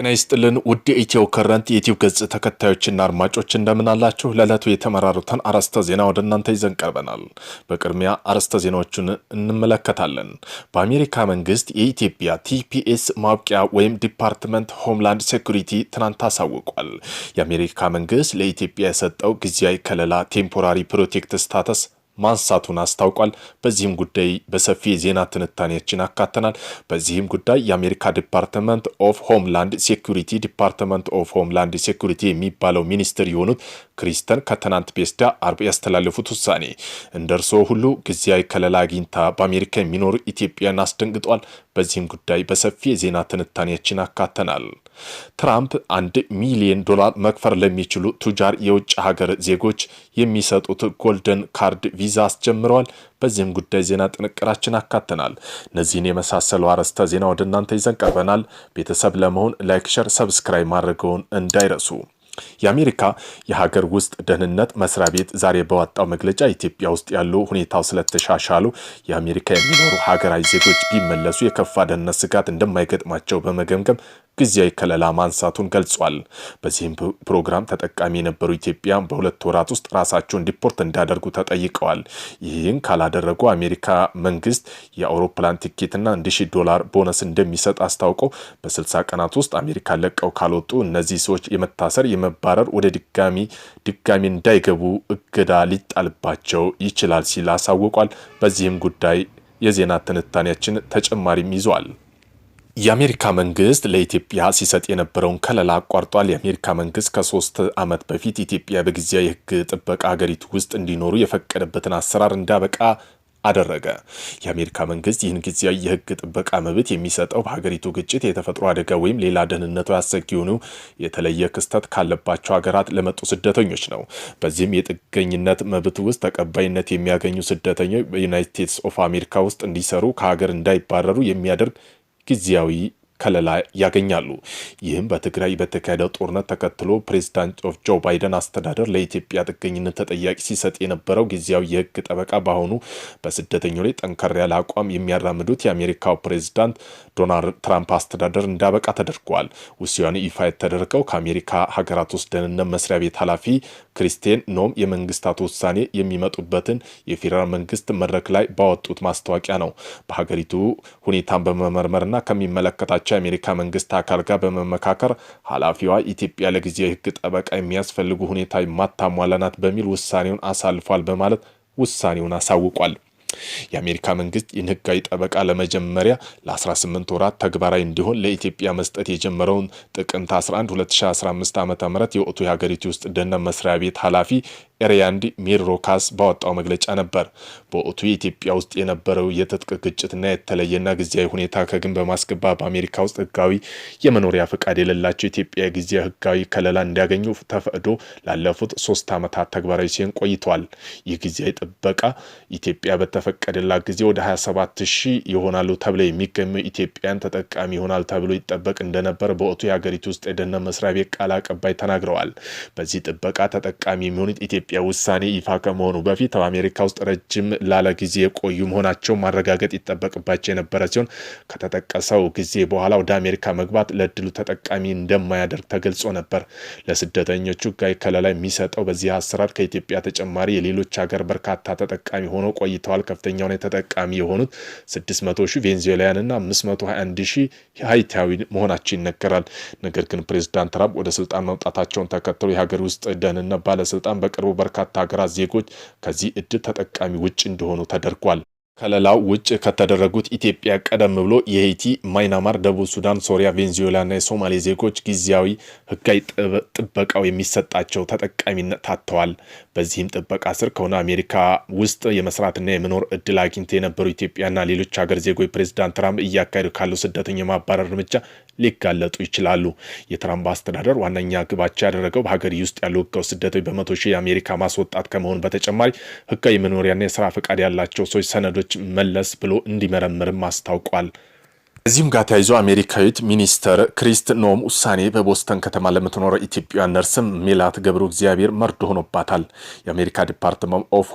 ጤና ይስጥልን ውድ ኢትዮ ከረንት የዩቲዩብ ገጽ ተከታዮችና አድማጮች እንደምን አላችሁ? ለዕለቱ የተመራሩትን አርዕስተ ዜና ወደ እናንተ ይዘን ቀርበናል። በቅድሚያ አርዕስተ ዜናዎቹን እንመለከታለን። በአሜሪካ መንግስት የኢትዮጵያ ቲፒኤስ ማብቂያ ወይም ዲፓርትመንት ሆምላንድ ሴኩሪቲ ትናንት አሳውቋል። የአሜሪካ መንግስት ለኢትዮጵያ የሰጠው ጊዜያዊ ከለላ ቴምፖራሪ ፕሮቴክት ስታተስ ማንሳቱን አስታውቋል። በዚህም ጉዳይ በሰፊ የዜና ትንታኔያችን አካተናል። በዚህም ጉዳይ የአሜሪካ ዲፓርትመንት ኦፍ ሆምላንድ ሴኩሪቲ የሚባለው ሚኒስትር የሆኑት ክሪስተን ከትናንት በስቲያ አርብ ያስተላለፉት ውሳኔ እንደርሶ ሁሉ ጊዜያዊ ከለላ አግኝታ በአሜሪካ የሚኖሩ ኢትዮጵያን አስደንግጧል። በዚህም ጉዳይ በሰፊ የዜና ትንታኔያችን አካተናል። ትራምፕ $1 ሚሊዮን መክፈል ለሚችሉ ቱጃር የውጭ ሀገር ዜጎች የሚሰጡት ጎልደን ካርድ ቪዛ አስጀምረዋል። በዚህም ጉዳይ ዜና ጥንቅራችን አካተናል። እነዚህን የመሳሰሉ አርዕስተ ዜና ወደ እናንተ ይዘን ቀርበናል። ቤተሰብ ለመሆን ላይክ፣ ሸር፣ ሰብስክራይብ ማድረግዎን እንዳይረሱ። የአሜሪካ የሀገር ውስጥ ደህንነት መስሪያ ቤት ዛሬ በወጣው መግለጫ ኢትዮጵያ ውስጥ ያለው ሁኔታው ስለተሻሻሉ የአሜሪካ የሚኖሩ ሀገራዊ ዜጎች ቢመለሱ የከፋ ደህንነት ስጋት እንደማይገጥማቸው በመገምገም ጊዜያዊ ከለላ ማንሳቱን ገልጿል። በዚህም ፕሮግራም ተጠቃሚ የነበሩ ኢትዮጵያን በ2 ወራት ውስጥ ራሳቸውን ዲፖርት እንዳደርጉ ተጠይቀዋል። ይህን ካላደረጉ አሜሪካ መንግስት የአውሮፕላን ቲኬትና $1,000 ቦነስ እንደሚሰጥ አስታውቀው በ60 ቀናት ውስጥ አሜሪካ ለቀው ካልወጡ እነዚህ ሰዎች የመታሰር የመባረር ወደ ድጋሚ እንዳይገቡ እገዳ ሊጣልባቸው ይችላል ሲል አሳውቋል። በዚህም ጉዳይ የዜና ትንታኔያችን ተጨማሪም ይዟል። የአሜሪካ መንግስት ለኢትዮጵያ ሲሰጥ የነበረውን ከለላ አቋርጧል። የአሜሪካ መንግስት ከ3 ዓመት በፊት ኢትዮጵያ በጊዜያዊ የህግ ጥበቃ ሀገሪቱ ውስጥ እንዲኖሩ የፈቀደበትን አሰራር እንዳበቃ አደረገ። የአሜሪካ መንግስት ይህን ጊዜያዊ የህግ ጥበቃ መብት የሚሰጠው በሀገሪቱ ግጭት፣ የተፈጥሮ አደጋ ወይም ሌላ ደህንነቱ አስጊ የሆኑ የተለየ ክስተት ካለባቸው ሀገራት ለመጡ ስደተኞች ነው። በዚህም የጥገኝነት መብት ውስጥ ተቀባይነት የሚያገኙ ስደተኞች በዩናይትድ ስቴትስ ኦፍ አሜሪካ ውስጥ እንዲሰሩ ከሀገር እንዳይባረሩ የሚያደርግ ጊዜያዊ ከለላ ያገኛሉ። ይህም በትግራይ በተካሄደው ጦርነት ተከትሎ ፕሬዝዳንት ጆ ባይደን አስተዳደር ለኢትዮጵያ ጥገኝነት ተጠያቂ ሲሰጥ የነበረው ጊዜያዊ የህግ ጠበቃ በአሁኑ በስደተኞች ላይ ጠንከር ያለ አቋም የሚያራምዱት የአሜሪካው ፕሬዝዳንት ዶናልድ ትራምፕ አስተዳደር እንዳበቃ ተደርጓል። ውሳኔ ይፋ የተደረገው ከአሜሪካ ሀገራት ውስጥ ደህንነት መስሪያ ቤት ኃላፊ ክሪስቲን ኖም የመንግስታቱ ውሳኔ የሚመጡበትን የፌዴራል መንግስት መድረክ ላይ ባወጡት ማስታወቂያ ነው። በሀገሪቱ ሁኔታን በመመርመርና ከሚመለከታቸው የአሜሪካ መንግስት አካል ጋር በመመካከር ኃላፊዋ ኢትዮጵያ ለጊዜያዊ ህግ ጠበቃ የሚያስፈልጉ ሁኔታ የማታሟላ ናት በሚል ውሳኔውን አሳልፏል በማለት ውሳኔውን አሳውቋል። የአሜሪካ መንግስት ይህን ህጋዊ ጠበቃ ለመጀመሪያ ለ18 ወራት ተግባራዊ እንዲሆን ለኢትዮጵያ መስጠት የጀመረውን ጥቅምት 11 2015 ዓ.ም የወቅቱ የሀገሪቱ ውስጥ ደህንነት መስሪያ ቤት ኃላፊ ኤሪያንዲ ሚሮካስ ባወጣው መግለጫ ነበር። በወቅቱ የኢትዮጵያ ውስጥ የነበረው የትጥቅ ግጭትና የተለየና ጊዜያዊ ሁኔታ ከግን በማስገባት በአሜሪካ ውስጥ ህጋዊ የመኖሪያ ፈቃድ የሌላቸው ኢትዮጵያ ጊዜያዊ ህጋዊ ከለላ እንዲያገኙ ተፈቅዶ ላለፉት 3 ዓመታት ተግባራዊ ሲሆን ቆይቷል። ይህ ጊዜያዊ ጥበቃ ኢትዮጵያ በተፈቀደላት ጊዜ ወደ 27,000 ይሆናሉ ተብለው የሚገኙ ኢትዮጵያን ተጠቃሚ ይሆናል ተብሎ ይጠበቅ እንደነበር በወቅቱ የሀገሪቱ ውስጥ የደህንነት መስሪያ ቤት ቃል አቀባይ ተናግረዋል። በዚህ ጥበቃ ተጠቃሚ የሚሆኑት ኢትዮጵያ ውሳኔ ይፋ ከመሆኑ በፊት በአሜሪካ ውስጥ ረጅም ላለ ጊዜ የቆዩ መሆናቸው ማረጋገጥ ይጠበቅባቸው የነበረ ሲሆን ከተጠቀሰው ጊዜ በኋላ ወደ አሜሪካ መግባት ለእድሉ ተጠቃሚ እንደማያደርግ ተገልጾ ነበር። ለስደተኞቹ ህጋዊ ከለላ የሚሰጠው በዚህ አሰራር ከኢትዮጵያ ተጨማሪ የሌሎች ሀገር በርካታ ተጠቃሚ ሆነው ቆይተዋል። ከፍተኛውን ተጠቃሚ የሆኑት 600,000 ቬንዙዌላውያን እና 521,000 ሃይቲያዊ መሆናቸው ይነገራል። ነገር ግን ፕሬዝዳንት ትራምፕ ወደ ስልጣን መምጣታቸውን ተከትሎ የሀገር ውስጥ ደህንነት ባለስልጣን በቅርቡ በርካታ ሀገራት ዜጎች ከዚህ እድል ተጠቃሚ ውጭ እንደሆኑ ተደርጓል። ከለላው ውጭ ከተደረጉት ኢትዮጵያ ቀደም ብሎ የሄይቲ፣ ማይናማር፣ ደቡብ ሱዳን፣ ሶሪያ፣ ቬንዙዌላና የሶማሌ ዜጎች ጊዜያዊ ህጋዊ ጥበቃው የሚሰጣቸው ተጠቃሚነት ታተዋል። በዚህም ጥበቃ ስር ከሆነ አሜሪካ ውስጥ የመስራትና የመኖር እድል አግኝተው የነበሩ ኢትዮጵያና ሌሎች ሀገር ዜጎች ፕሬዝዳንት ትራምፕ እያካሄዱ ካለው ስደተኛ የማባረር እርምጃ ሊጋለጡ ይችላሉ። የትራምፕ አስተዳደር ዋነኛ ግባቸው ያደረገው በሀገር ውስጥ ያሉ ህገወጥ ስደተኞች በ100,000 የአሜሪካ ማስወጣት ከመሆኑ በተጨማሪ ህጋዊ መኖሪያና የስራ ፈቃድ ያላቸው ሰዎች ሰነዶች መለስ ብሎ እንዲመረምርም አስታውቋል። እዚህም ጋር ተያይዞ አሜሪካዊት ሚኒስተር ክሪስት ኖም ውሳኔ በቦስተን ከተማ ለምትኖር ኢትዮጵያውያን ነርስም ሜላት ገብሩ እግዚአብሔር መርዶ ሆኖባታል። የአሜሪካ ዲፓርትመንት ኦፍ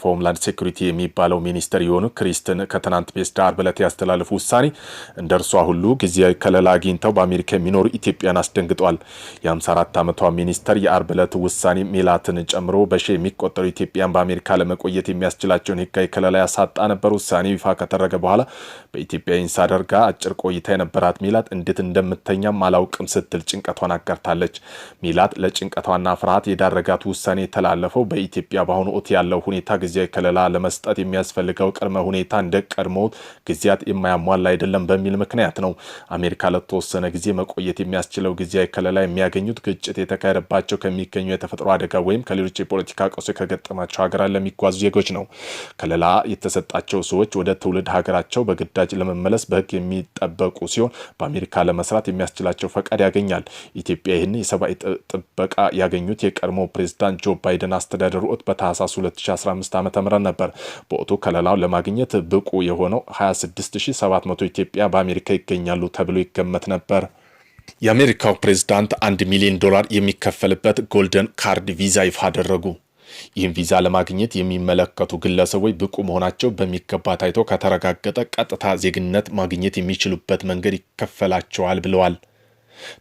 ሆምላንድ ሴኩሪቲ የሚባለው ሚኒስተር የሆኑ ክሪስትን ከትናንት በስቲያ ዓርብ ዕለት ያስተላለፉ ውሳኔ እንደ እርሷ ሁሉ ጊዜያዊ ከለላ አግኝተው በአሜሪካ የሚኖሩ ኢትዮጵያውያን አስደንግጧል። የ54 ዓመቷ ሚኒስተር የዓርብ ዕለት ውሳኔ ሜላትን ጨምሮ በሺህ የሚቆጠሩ ኢትዮጵያውያን በአሜሪካ ለመቆየት የሚያስችላቸውን ሕጋዊ ከለላ ያሳጣ ነበር። ውሳኔው ይፋ ከተደረገ በኋላ በኢትዮጵያ ኢንሳይደር ጋር አጭር ቆይታ የነበራት ሜላት እንዴት እንደምተኛም አላውቅም ስትል ጭንቀቷን አጋርታለች። ሜላት ለጭንቀቷና ፍርሃት የዳረጋት ውሳኔ የተላለፈው በኢትዮጵያ በአሁኑ ወቅት ያለው ሁኔታ ጊዜያዊ ከለላ ለመስጠት የሚያስፈልገው ቅድመ ሁኔታ እንደ ቀድሞው ጊዜያት የማያሟላ አይደለም በሚል ምክንያት ነው። አሜሪካ ለተወሰነ ጊዜ መቆየት የሚያስችለው ጊዜያዊ ከለላ የሚያገኙት ግጭት የተካሄደባቸው ከሚገኙ የተፈጥሮ አደጋ ወይም ከሌሎች የፖለቲካ ቀውስ ከገጠማቸው ሀገራት ለሚጓዙ ዜጎች ነው። ከለላ የተሰጣቸው ሰዎች ወደ ትውልድ ሀገራቸው በግዳጅ ለመመለስ በሕግ የሚጠበቁ ሲሆን በአሜሪካ ለመስራት የሚያስችላቸው ፈቃድ ያገኛል። ኢትዮጵያ ይህን የሰብአዊ ጥበቃ ያገኙት የቀድሞ ፕሬዝዳንት ጆ ባይደን አስተዳደር ወቅት በታህሳስ 2015 ዓ.ም ነበር። በወቅቱ ከለላውን ለማግኘት ብቁ የሆነው 26700 ኢትዮጵያ በአሜሪካ ይገኛሉ ተብሎ ይገመት ነበር። የአሜሪካው ፕሬዝዳንት $1 ሚሊዮን የሚከፈልበት ጎልደን ካርድ ቪዛ ይፋ አደረጉ። ይህን ቪዛ ለማግኘት የሚመለከቱ ግለሰቦች ብቁ መሆናቸው በሚገባ ታይቶ ከተረጋገጠ ቀጥታ ዜግነት ማግኘት የሚችሉበት መንገድ ይከፈላቸዋል ብለዋል።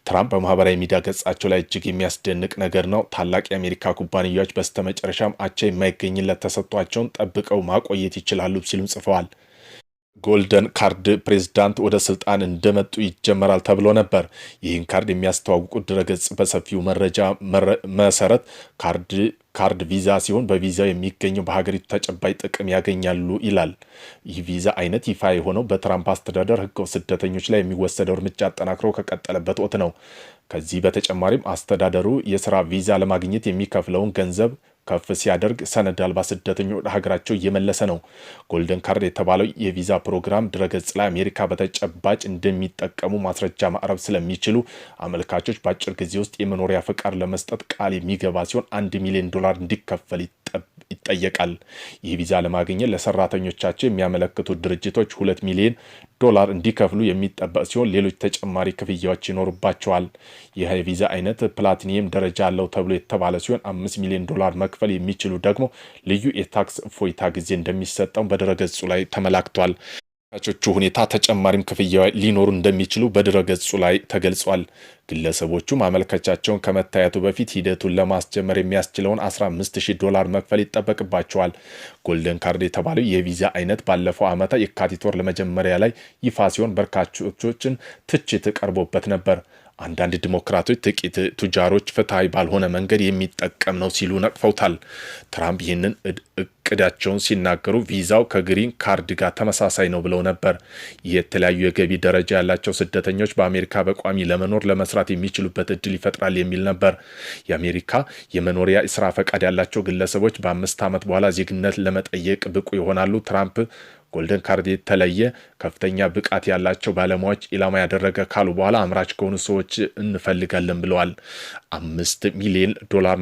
ትራምፕ በማህበራዊ ሚዲያ ገጻቸው ላይ እጅግ የሚያስደንቅ ነገር ነው። ታላቅ የአሜሪካ ኩባንያዎች በስተመጨረሻም አቻ የማይገኝለት ተሰጥቷቸውን ጠብቀው ማቆየት ይችላሉ ሲሉም ጽፈዋል። ጎልደን ካርድ ፕሬዝዳንት ወደ ስልጣን እንደመጡ ይጀመራል ተብሎ ነበር። ይህን ካርድ የሚያስተዋውቁት ድረገጽ በሰፊው መረጃ መሰረት ካርድ ቪዛ ሲሆን በቪዛው የሚገኘው በሀገሪቱ ተጨባጭ ጥቅም ያገኛሉ ይላል። ይህ ቪዛ አይነት ይፋ የሆነው በትራምፕ አስተዳደር ህገወጥ ስደተኞች ላይ የሚወሰደው እርምጃ አጠናክሮ ከቀጠለበት ወቅት ነው። ከዚህ በተጨማሪም አስተዳደሩ የስራ ቪዛ ለማግኘት የሚከፍለውን ገንዘብ ከፍ ሲያደርግ ሰነድ አልባ ስደተኞች ወደ ሀገራቸው እየመለሰ ነው። ጎልደን ካርድ የተባለው የቪዛ ፕሮግራም ድረገጽ ላይ አሜሪካ በተጨባጭ እንደሚጠቀሙ ማስረጃ ማቅረብ ስለሚችሉ አመልካቾች በአጭር ጊዜ ውስጥ የመኖሪያ ፈቃድ ለመስጠት ቃል የሚገባ ሲሆን $1 ሚሊዮን እንዲከፈል ይጠየቃል። ይህ ቪዛ ለማግኘት ለሰራተኞቻቸው የሚያመለክቱ ድርጅቶች $2 ሚሊዮን እንዲከፍሉ የሚጠበቅ ሲሆን ሌሎች ተጨማሪ ክፍያዎች ይኖሩባቸዋል። ይህ የቪዛ አይነት ፕላቲኒየም ደረጃ አለው ተብሎ የተባለ ሲሆን $5 ሚሊዮን መክፈል የሚችሉ ደግሞ ልዩ የታክስ እፎይታ ጊዜ እንደሚሰጠው በድረገጹ ላይ ተመላክቷል። ቻቾቹ ሁኔታ ተጨማሪም ክፍያ ሊኖሩ እንደሚችሉ በድረገጹ ላይ ተገልጿል። ግለሰቦቹ ማመልከቻቸውን ከመታየቱ በፊት ሂደቱን ለማስጀመር የሚያስችለውን $15,000 መክፈል ይጠበቅባቸዋል። ጎልደን ካርድ የተባለው የቪዛ አይነት ባለፈው ዓመት የካቲት ወር ለመጀመሪያ ላይ ይፋ ሲሆን በርካቶችን ትችት ቀርቦበት ነበር። አንዳንድ ዲሞክራቶች ጥቂት ቱጃሮች ፍትሐዊ ባልሆነ መንገድ የሚጠቀም ነው ሲሉ ነቅፈውታል። ትራምፕ ይህንን እቅዳቸውን ሲናገሩ ቪዛው ከግሪን ካርድ ጋር ተመሳሳይ ነው ብለው ነበር። ይህ የተለያዩ የገቢ ደረጃ ያላቸው ስደተኞች በአሜሪካ በቋሚ ለመስራት የሚችሉበት እድል ይፈጥራል የሚል ነበር። የአሜሪካ የመኖሪያ ስራ ፈቃድ ያላቸው ግለሰቦች በ5 ዓመት በኋላ ዜግነት ለመጠየቅ ብቁ ይሆናሉ። ትራምፕ ጎልደን ካርድ የተለየ ከፍተኛ ብቃት ያላቸው ባለሙያዎች ኢላማ ያደረገ ካሉ በኋላ አምራች ከሆኑ ሰዎች እንፈልጋለን ብለዋል። $5 ሚሊዮን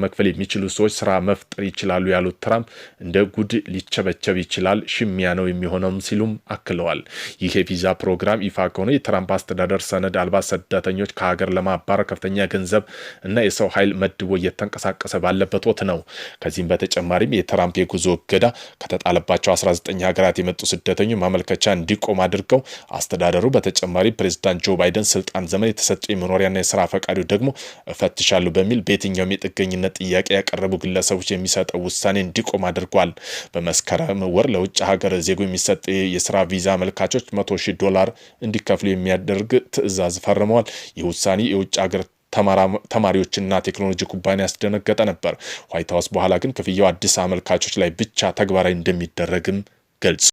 መክፈል የሚችሉ ሰዎች ስራ መፍጠር ይችላሉ ያሉት ትራምፕ እንደ ጉድ ሊቸበቸብ ይችላል፣ ሽሚያ ነው የሚሆነውም ሲሉም አክለዋል። ይህ የቪዛ ፕሮግራም ይፋ ከሆነ የትራምፕ አስተዳደር ሰነድ አልባ ስደተኞች ከሀገር ለማባረር ከፍተኛ ገንዘብ እና የሰው ኃይል መድቦ እየተንቀሳቀሰ ባለበት ወቅት ነው። ከዚህም በተጨማሪም የትራምፕ የጉዞ እገዳ ከተጣለባቸው 19 ሀገራት የመጡ ስደተኞች ማመልከቻ እንዲቆም አድርገው አስተዳደሩ በተጨማሪ ፕሬዝዳንት ጆ ባይደን ስልጣን ዘመን የተሰጠው የመኖሪያና የስራ ፈቃዱ ደግሞ እፈትሻለሁ በሚል በየትኛውም የጥገኝነት ጥያቄ ያቀረቡ ግለሰቦች የሚሰጠው ውሳኔ እንዲቆም አድርጓል። በመስከረም ወር ለውጭ ሀገር ዜጎች የሚሰጥ የስራ ቪዛ አመልካቾች $100,000 እንዲከፍሉ የሚያደርግ ትዕዛዝ ፈርመዋል። ይህ ውሳኔ የውጭ ሀገር ተማሪዎችና ቴክኖሎጂ ኩባንያ ያስደነገጠ ነበር። ዋይት ሀውስ በኋላ ግን ክፍያው አዲስ አመልካቾች ላይ ብቻ ተግባራዊ እንደሚደረግም ገልጿል።